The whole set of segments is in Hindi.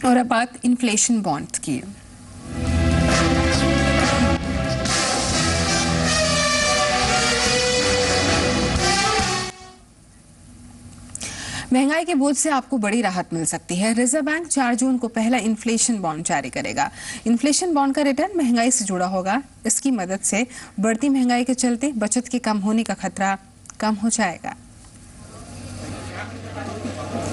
और अब बात इन्फ्लेशन बॉन्ड की। महंगाई के बोझ से आपको बड़ी राहत मिल सकती है। रिजर्व बैंक 4 जून को पहला इन्फ्लेशन बॉन्ड जारी करेगा। इन्फ्लेशन बॉन्ड का रिटर्न महंगाई से जुड़ा होगा। इसकी मदद से बढ़ती महंगाई के चलते बचत के कम होने का खतरा कम हो जाएगा।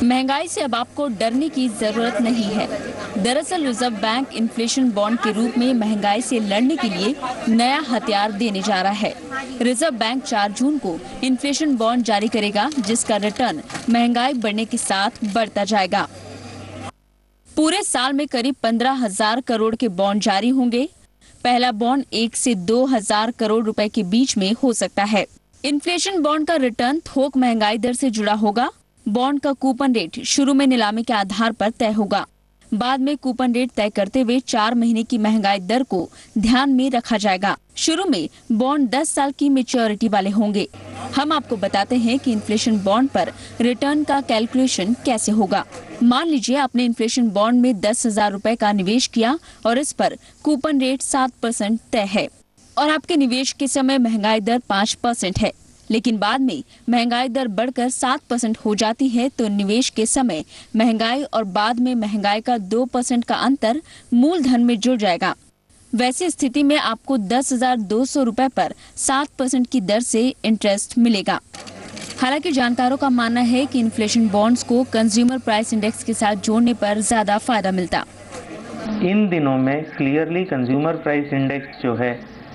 महंगाई से अब आपको डरने की जरूरत नहीं है। दरअसल रिजर्व बैंक इन्फ्लेशन बॉन्ड के रूप में महंगाई से लड़ने के लिए नया हथियार देने जा रहा है। रिजर्व बैंक 4 जून को इन्फ्लेशन बॉन्ड जारी करेगा, जिसका रिटर्न महंगाई बढ़ने के साथ बढ़ता जाएगा। पूरे साल में करीब 15,000 करोड़ के बॉन्ड जारी होंगे। पहला बॉन्ड 1 से 2,000 करोड़ रुपए के बीच में हो सकता है। इन्फ्लेशन बॉन्ड का रिटर्न थोक महंगाई दर से जुड़ा होगा। बॉन्ड का कूपन रेट शुरू में नीलामी के आधार पर तय होगा। बाद में कूपन रेट तय करते हुए 4 महीने की महंगाई दर को ध्यान में रखा जाएगा। शुरू में बॉन्ड 10 साल की मैच्योरिटी वाले होंगे। हम आपको बताते हैं कि इन्फ्लेशन बॉन्ड पर रिटर्न का कैलकुलेशन कैसे होगा। मान लीजिए आपने इन्फ्लेशन बॉन्ड में 10,000 रुपए का निवेश किया और इस पर कूपन रेट 7% तय है और आपके निवेश के समय महंगाई दर 5% है, लेकिन बाद में महंगाई दर बढ़कर 7% हो जाती है, तो निवेश के समय महंगाई और बाद में महंगाई का 2% का अंतर मूलधन में जुड़ जाएगा। वैसी स्थिति में आपको 10,200 रुपए पर 7% की दर से इंटरेस्ट मिलेगा। हालांकि जानकारों का मानना है कि इन्फ्लेशन बॉन्ड्स को कंज्यूमर प्राइस इंडेक्स के साथ जोड़ने पर ज्यादा फायदा मिलता। इन दिनों में क्लियरली कंज्यूमर प्राइस इंडेक्स जो है,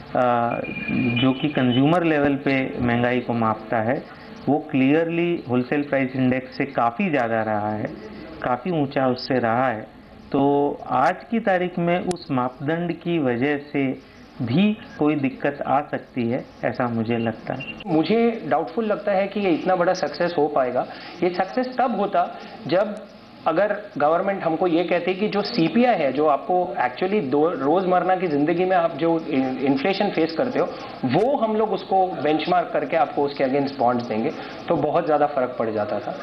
जो कि कंज्यूमर लेवल पे महंगाई को मापता है, वो क्लियरली होलसेल प्राइस इंडेक्स से काफ़ी ज़्यादा रहा है, काफ़ी ऊंचा उससे रहा है। तो आज की तारीख में उस मापदंड की वजह से भी कोई दिक्कत आ सकती है, ऐसा मुझे लगता है। मुझे डाउटफुल लगता है कि ये इतना बड़ा सक्सेस हो पाएगा। ये सक्सेस तब होता जब अगर गवर्नमेंट हमको ये कहती कि जो सीपीआई है, जो आपको एक्चुअली रोजमर्रा की जिंदगी में आप जो इन्फ्लेशन फेस करते हो, वो हम लोग उसको बेंचमार्क करके आपको उसके अगेंस्ट बॉन्ड्स देंगे, तो बहुत ज्यादा फर्क पड़ जाता था।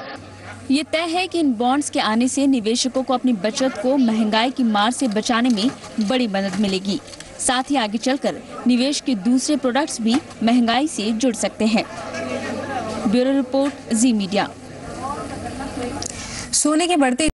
ये तय है कि इन बॉन्ड्स के आने से निवेशकों को अपनी बचत को महंगाई की मार से बचाने में बड़ी मदद मिलेगी। साथ ही आगे चलकर निवेश के दूसरे प्रोडक्ट्स भी महंगाई से जुड़ सकते हैं। ब्यूरो रिपोर्ट, जी मीडिया। सोने के बढ़ते